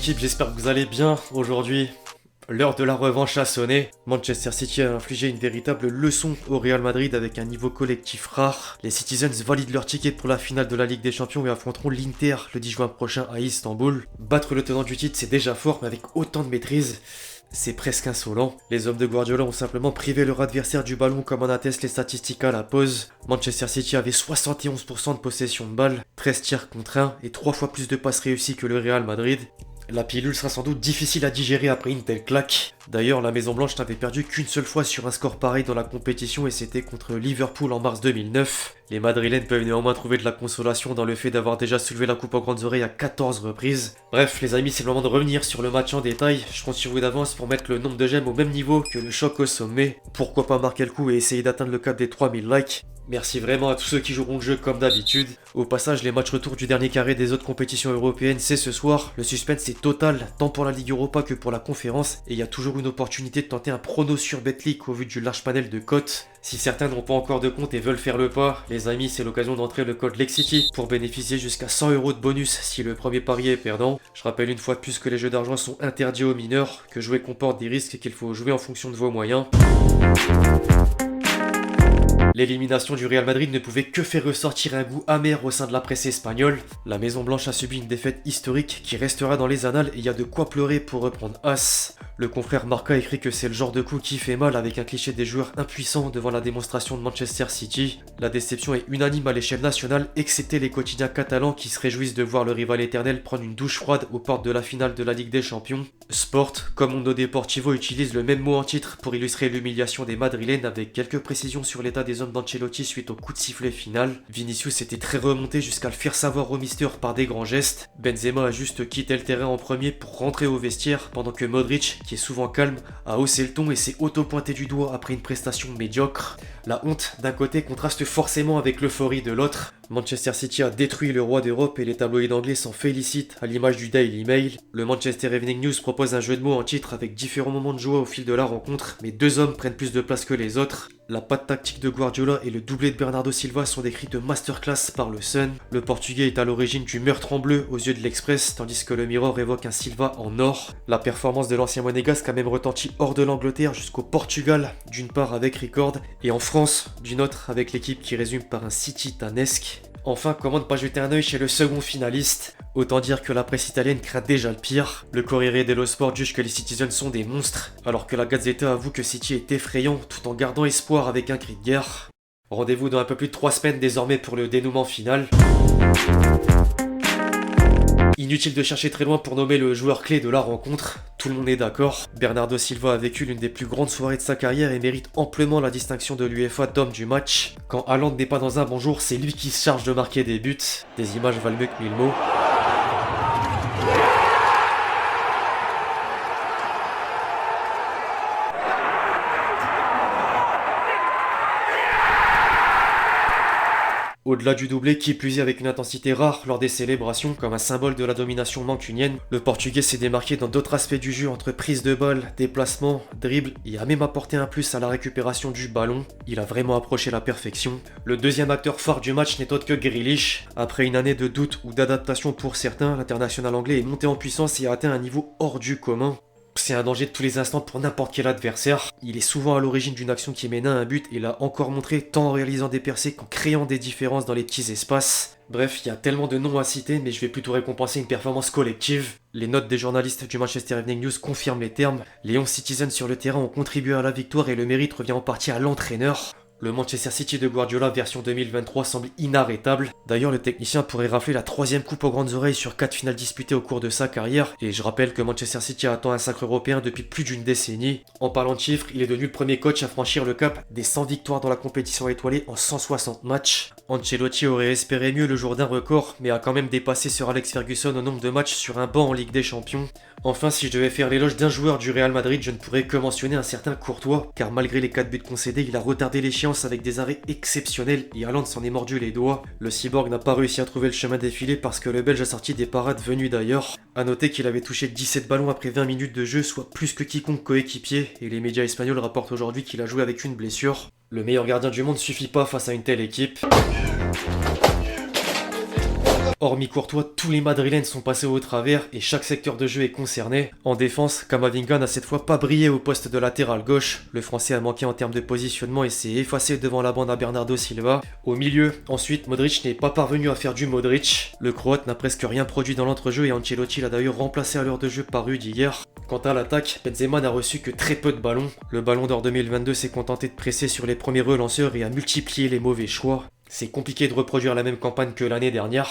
l'équipe, j'espère que vous allez bien aujourd'hui. L'heure de la revanche a sonné. Manchester City a infligé une véritable leçon au Real Madrid avec un niveau collectif rare. Les Citizens valident leur ticket pour la finale de la Ligue des Champions et affronteront l'Inter le 10 juin prochain à Istanbul. Battre le tenant du titre, c'est déjà fort, mais avec autant de maîtrise, c'est presque insolent. Les hommes de Guardiola ont simplement privé leur adversaire du ballon comme en attestent les statistiques à la pause. Manchester City avait 71% de possession de balle, 13 tirs contre 1 et 3 fois plus de passes réussies que le Real Madrid. La pilule sera sans doute difficile à digérer après une telle claque. D'ailleurs, la Maison Blanche n'avait perdu qu'une seule fois sur un score pareil dans la compétition et c'était contre Liverpool en mars 2009. Les Madrilènes peuvent néanmoins trouver de la consolation dans le fait d'avoir déjà soulevé la coupe aux grandes oreilles à 14 reprises. Bref, les amis, c'est le moment de revenir sur le match en détail. Je compte sur vous d'avance pour mettre le nombre de j'aime au même niveau que le choc au sommet. Pourquoi pas marquer le coup et essayer d'atteindre le cap des 3000 likes. Merci vraiment à tous ceux qui joueront le jeu comme d'habitude. Au passage, les matchs retour du dernier carré des autres compétitions européennes, c'est ce soir. Le suspense est total, tant pour la Ligue Europa que pour la conférence. Et il y a toujours une opportunité de tenter un prono sur Betclic au vu du large panel de cotes. Si certains n'ont pas encore de compte et veulent faire le pas, les amis, c'est l'occasion d'entrer le code LEXCITY pour bénéficier jusqu'à 100 € de bonus si le premier pari est perdant. Je rappelle une fois de plus que les jeux d'argent sont interdits aux mineurs, que jouer comporte des risques et qu'il faut jouer en fonction de vos moyens. L'élimination du Real Madrid ne pouvait que faire ressortir un goût amer au sein de la presse espagnole. La Maison Blanche a subi une défaite historique qui restera dans les annales et il y a de quoi pleurer pour reprendre As. Le confrère Marca écrit que c'est le genre de coup qui fait mal avec un cliché des joueurs impuissants devant la démonstration de Manchester City. La déception est unanime à l'échelle nationale, excepté les quotidiens catalans qui se réjouissent de voir le rival éternel prendre une douche froide aux portes de la finale de la Ligue des Champions. Sport, comme Mundo Deportivo utilise le même mot en titre pour illustrer l'humiliation des Madrilènes avec quelques précisions sur l'état des hommes d'Ancelotti suite au coup de sifflet final. Vinicius était très remonté jusqu'à le faire savoir au Mister par des grands gestes. Benzema a juste quitté le terrain en premier pour rentrer au vestiaire pendant que Modric, qui est souvent calme, a haussé le ton et s'est auto-pointé du doigt après une prestation médiocre. La honte d'un côté contraste forcément avec l'euphorie de l'autre. Manchester City a détruit le roi d'Europe et les tabloïds anglais s'en félicitent à l'image du Daily Mail. Le Manchester Evening News propose un jeu de mots en titre avec différents moments de joie au fil de la rencontre, mais deux hommes prennent plus de place que les autres. La patte tactique de Guardiola et le doublé de Bernardo Silva sont décrits de masterclass par le Sun. Le Portugais est à l'origine du meurtre en bleu aux yeux de l'Express, tandis que le Mirror évoque un Silva en or. La performance de l'ancien monégasque a même retenti hors de l'Angleterre jusqu'au Portugal, d'une part avec Record, et en France, d'une autre avec l'équipe qui résume par un City tanesque. Enfin, comment ne pas jeter un œil chez le second finaliste? Autant dire que la presse italienne craint déjà le pire. Le Corriere dello Sport juge que les Citizens sont des monstres, alors que la Gazzetta avoue que City est effrayant tout en gardant espoir avec un cri de guerre. Rendez-vous dans un peu plus de 3 semaines désormais pour le dénouement final. Inutile de chercher très loin pour nommer le joueur clé de la rencontre, tout le monde est d'accord. Bernardo Silva a vécu l'une des plus grandes soirées de sa carrière et mérite amplement la distinction de l'UEFA d'homme du match. Quand Haaland n'est pas dans un bon jour, c'est lui qui se charge de marquer des buts. Des images valent mieux que 1000 mots. Au-delà du doublé, qui plus est avec une intensité rare lors des célébrations, comme un symbole de la domination mancunienne, le Portugais s'est démarqué dans d'autres aspects du jeu entre prise de balle, déplacement, dribble et a même apporté un plus à la récupération du ballon. Il a vraiment approché la perfection. Le deuxième acteur phare du match n'est autre que Grealish. Après une année de doute ou d'adaptation pour certains, l'international anglais est monté en puissance et a atteint un niveau hors du commun. C'est un danger de tous les instants pour n'importe quel adversaire. Il est souvent à l'origine d'une action qui mène à un but et l'a encore montré tant en réalisant des percées qu'en créant des différences dans les petits espaces. Bref, il y a tellement de noms à citer, mais je vais plutôt récompenser une performance collective. Les notes des journalistes du Manchester Evening News confirment les termes. Les 11 Citizens sur le terrain ont contribué à la victoire et le mérite revient en partie à l'entraîneur. Le Manchester City de Guardiola version 2023 semble inarrêtable. D'ailleurs, le technicien pourrait rafler la 3e coupe aux grandes oreilles sur 4 finales disputées au cours de sa carrière. Et je rappelle que Manchester City attend un sacre européen depuis plus d'une décennie. En parlant de chiffres, il est devenu le premier coach à franchir le cap des 100 victoires dans la compétition étoilée en 160 matchs. Ancelotti aurait espéré mieux le jour d'un record, mais a quand même dépassé Sir Alex Ferguson au nombre de matchs sur un banc en Ligue des Champions. Enfin, si je devais faire l'éloge d'un joueur du Real Madrid, je ne pourrais que mentionner un certain Courtois, car malgré les 4 buts concédés, il a retardé l'échéance avec des arrêts exceptionnels et Haaland s'en est mordu les doigts. Le cyborg n'a pas réussi à trouver le chemin défilé parce que le Belge a sorti des parades venues d'ailleurs. A noter qu'il avait touché 17 ballons après 20 minutes de jeu, soit plus que quiconque coéquipier, et les médias espagnols rapportent aujourd'hui qu'il a joué avec une blessure. Le meilleur gardien du monde suffit pas face à une telle équipe. Hormis Courtois, tous les Madrilènes sont passés au travers et chaque secteur de jeu est concerné. En défense, Camavinga n'a cette fois pas brillé au poste de latéral gauche. Le Français a manqué en termes de positionnement et s'est effacé devant la bande à Bernardo Silva. Au milieu, ensuite, Modric n'est pas parvenu à faire du Modric. Le Croate n'a presque rien produit dans l'entrejeu et Ancelotti l'a d'ailleurs remplacé à l'heure de jeu par Rudiger. Quant à l'attaque, Benzema n'a reçu que très peu de ballons. Le Ballon d'Or 2022 s'est contenté de presser sur les premiers relanceurs et a multiplié les mauvais choix. C'est compliqué de reproduire la même campagne que l'année dernière.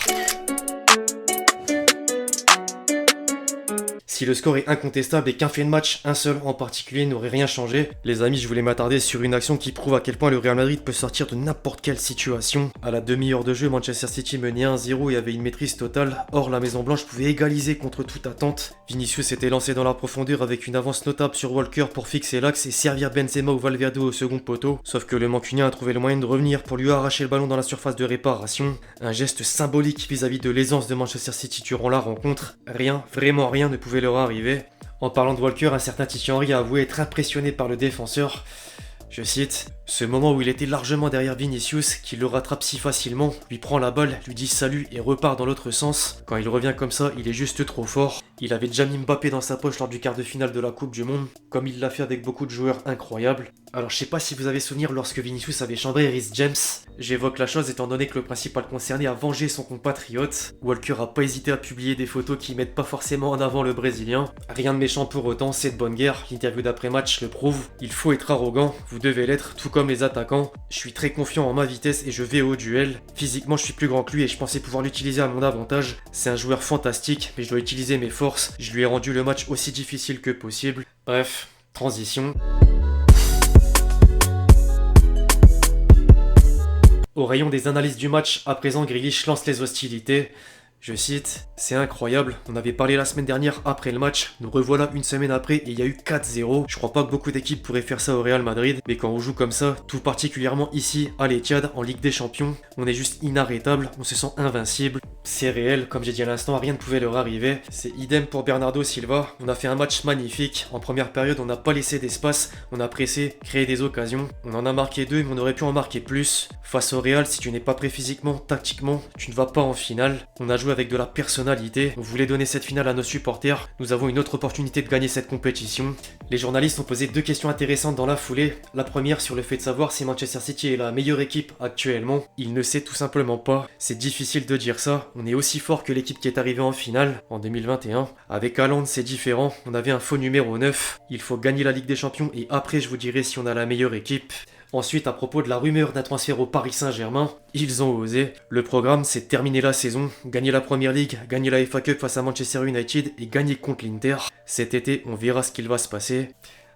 Si le score est incontestable et qu'un fait de match, un seul en particulier, n'aurait rien changé, les amis, je voulais m'attarder sur une action qui prouve à quel point le Real Madrid peut sortir de n'importe quelle situation. À la demi-heure de jeu, Manchester City menait 1-0 et avait une maîtrise totale. Or, la Maison Blanche pouvait égaliser contre toute attente. Vinicius s'était lancé dans la profondeur avec une avance notable sur Walker pour fixer l'axe et servir Benzema ou Valverde au second poteau. Sauf que le Mancunien a trouvé le moyen de revenir pour lui arracher le ballon dans la surface de réparation. Un geste symbolique vis-à-vis de l'aisance de Manchester City durant la rencontre. Rien, vraiment rien ne pouvait leur arriver. En parlant de Walker, un certain Thierry Henry a avoué être impressionné par le défenseur. Je cite, « Ce moment où il était largement derrière Vinicius, qui le rattrape si facilement, lui prend la balle, lui dit salut et repart dans l'autre sens. Quand il revient comme ça, il est juste trop fort. Il avait déjà mis Mbappé dans sa poche lors du quart de finale de la Coupe du Monde, comme il l'a fait avec beaucoup de joueurs incroyables. Alors je sais pas si vous avez souvenir lorsque Vinicius avait chambré Reece James. J'évoque la chose étant donné que le principal concerné a vengé son compatriote. Walker a pas hésité à publier des photos qui mettent pas forcément en avant le Brésilien. Rien de méchant pour autant, c'est de bonne guerre. L'interview d'après-match le prouve. Il faut être arrogant, vous devez l'être, tout comme les attaquants. Je suis très confiant en ma vitesse et je vais au duel. Physiquement je suis plus grand que lui et je pensais pouvoir l'utiliser à mon avantage. C'est un joueur fantastique, mais je dois utiliser mes forces. Je lui ai rendu le match aussi difficile que possible. Bref, transition. Au rayon des analyses du match, à présent Grealish lance les hostilités. Je cite, « C'est incroyable, on avait parlé la semaine dernière après le match, nous revoilà une semaine après et il y a eu 4-0. Je crois pas que beaucoup d'équipes pourraient faire ça au Real Madrid, mais quand on joue comme ça, tout particulièrement ici, à l'Etihad, en Ligue des Champions, on est juste inarrêtable, on se sent invincible. C'est réel, comme j'ai dit à l'instant, rien ne pouvait leur arriver. C'est idem pour Bernardo Silva, on a fait un match magnifique. En première période, on n'a pas laissé d'espace, on a pressé, créé des occasions. On en a marqué 2, mais on aurait pu en marquer plus. Face au Real, si tu n'es pas prêt physiquement, tactiquement, tu ne vas pas en finale. On a joué avec de la personnalité, on voulait donner cette finale à nos supporters, nous avons une autre opportunité de gagner cette compétition. Les journalistes ont posé 2 questions intéressantes dans la foulée. La première sur le fait de savoir si Manchester City est la meilleure équipe actuellement. Il ne sait tout simplement pas, c'est difficile de dire ça, on est aussi fort que l'équipe qui est arrivée en finale en 2021. Avec Haaland c'est différent, on avait un faux numéro 9, il faut gagner la Ligue des Champions et après je vous dirai si on a la meilleure équipe. Ensuite, à propos de la rumeur d'un transfert au Paris Saint-Germain, ils ont osé. Le programme, c'est terminer la saison, gagner la Premier League, gagner la FA Cup face à Manchester United et gagner contre l'Inter. Cet été, on verra ce qu'il va se passer.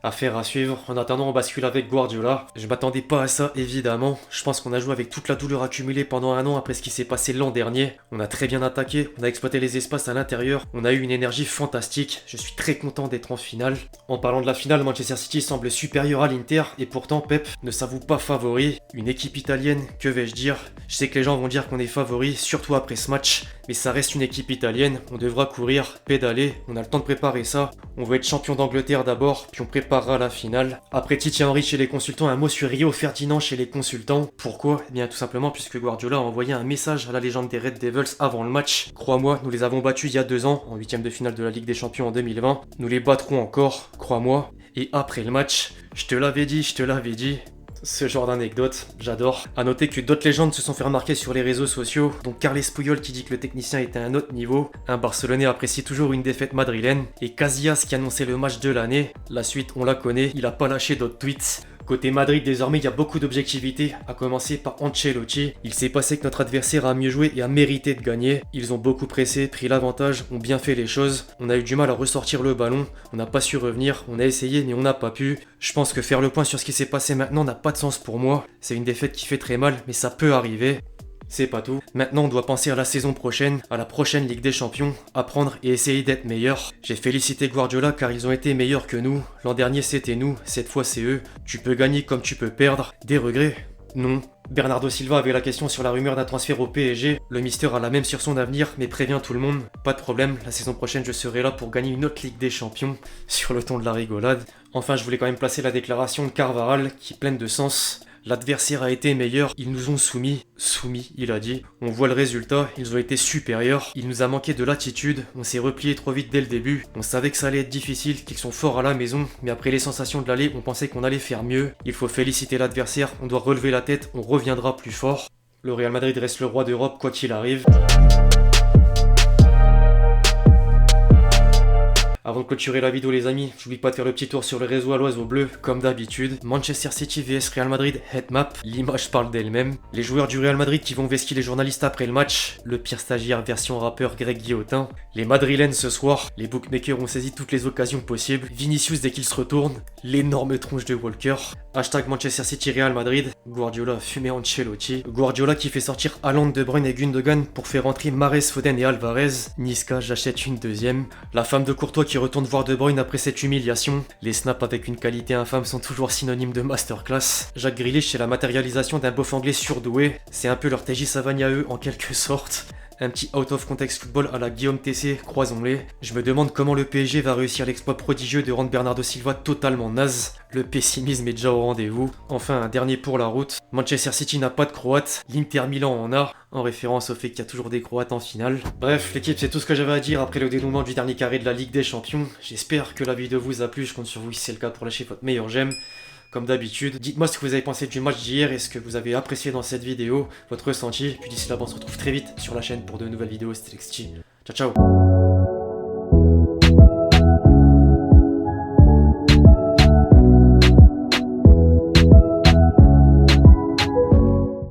Affaire à suivre. En attendant, on bascule avec Guardiola. Je m'attendais pas à ça, évidemment. Je pense qu'on a joué avec toute la douleur accumulée pendant un an après ce qui s'est passé l'an dernier. On a très bien attaqué, on a exploité les espaces à l'intérieur, on a eu une énergie fantastique. Je suis très content d'être en finale. En parlant de la finale, Manchester City semble supérieur à l'Inter et pourtant Pep ne s'avoue pas favori. Une équipe italienne, que vais-je dire? Je sais que les gens vont dire qu'on est favori, surtout après ce match. Mais ça reste une équipe italienne, on devra courir, pédaler, on a le temps de préparer ça. On veut être champion d'Angleterre d'abord, puis on préparera la finale. Après Thierry Henry chez les consultants, un mot sur Rio Ferdinand chez les consultants. Pourquoi? Eh bien tout simplement puisque Guardiola a envoyé un message à la légende des Red Devils avant le match. Crois-moi, nous les avons battus il y a 2 ans, en 8ème de finale de la Ligue des Champions en 2020. Nous les battrons encore, crois-moi. Et après le match, je te l'avais dit, je te l'avais dit. Ce genre d'anecdote, j'adore. A noter que d'autres légendes se sont fait remarquer sur les réseaux sociaux, dont Carles Puyol qui dit que le technicien était à un autre niveau, un Barcelonais apprécie toujours une défaite madrilène, et Casillas qui annonçait le match de l'année. La suite, on la connaît, il a pas lâché d'autres tweets. Côté Madrid, désormais, il y a beaucoup d'objectivité, à commencer par Ancelotti. Il s'est passé que notre adversaire a mieux joué et a mérité de gagner. Ils ont beaucoup pressé, pris l'avantage, ont bien fait les choses. On a eu du mal à ressortir le ballon, on n'a pas su revenir, on a essayé mais on n'a pas pu. Je pense que faire le point sur ce qui s'est passé maintenant n'a pas de sens pour moi. C'est une défaite qui fait très mal, mais ça peut arriver. C'est pas tout. Maintenant, on doit penser à la saison prochaine, à la prochaine Ligue des Champions, apprendre et essayer d'être meilleur. J'ai félicité Guardiola car ils ont été meilleurs que nous. L'an dernier, c'était nous, cette fois, c'est eux. Tu peux gagner comme tu peux perdre. Des regrets? Non. Bernardo Silva avait la question sur la rumeur d'un transfert au PSG. Le Mister a la même sur son avenir, mais prévient tout le monde. Pas de problème, la saison prochaine, je serai là pour gagner une autre Ligue des Champions. Sur le ton de la rigolade. Enfin, je voulais quand même placer la déclaration de Carvajal, qui est pleine de sens. L'adversaire a été meilleur, ils nous ont soumis. Soumis, il a dit. On voit le résultat, ils ont été supérieurs. Il nous a manqué de l'attitude, on s'est replié trop vite dès le début. On savait que ça allait être difficile, qu'ils sont forts à la maison, mais après les sensations de l'aller, on pensait qu'on allait faire mieux. Il faut féliciter l'adversaire, on doit relever la tête, on reviendra plus fort. Le Real Madrid reste le roi d'Europe quoi qu'il arrive. Avant de clôturer la vidéo les amis, j'oublie pas de faire le petit tour sur le réseau à l'oiseau bleu, comme d'habitude. Manchester City vs Real Madrid headmap, l'image parle d'elle-même. Les joueurs du Real Madrid qui vont vesquiller les journalistes après le match, le pire stagiaire version rappeur Greg Guillotin. Les Madrilènes ce soir, les bookmakers ont saisi toutes les occasions possibles. Vinicius dès qu'il se retourne, l'énorme tronche de Walker. Hashtag Manchester City Real Madrid, Guardiola fumé Ancelotti. Guardiola qui fait sortir Haaland, De Bruyne et Gundogan pour faire entrer Mahrez, Foden et Alvarez. Niska, j'achète une deuxième. La femme de Courtois qui retourne voir De Bruyne après cette humiliation. Les snaps avec une qualité infâme sont toujours synonymes de masterclass. Jacques Grealish c'est la matérialisation d'un beauf anglais surdoué. C'est un peu leur TJ Savani à eux en quelque sorte. Un petit out of context football à la Guillaume TC, croisons-les. Je me demande comment le PSG va réussir l'exploit prodigieux de rendre Bernardo Silva totalement naze. Le pessimisme est déjà au rendez-vous. Enfin, un dernier pour la route. Manchester City n'a pas de Croate, l'Inter Milan en a, en référence au fait qu'il y a toujours des Croates en finale. Bref, l'équipe, c'est tout ce que j'avais à dire après le dénouement du dernier carré de la Ligue des Champions. J'espère que la vidéo vous a plu, je compte sur vous si c'est le cas pour lâcher votre meilleur j'aime. Comme d'habitude, dites-moi ce que vous avez pensé du match d'hier et ce que vous avez apprécié dans cette vidéo, votre ressenti. Puis d'ici là, on se retrouve très vite sur la chaîne pour de nouvelles vidéos. C'était Lexti. Ciao, ciao.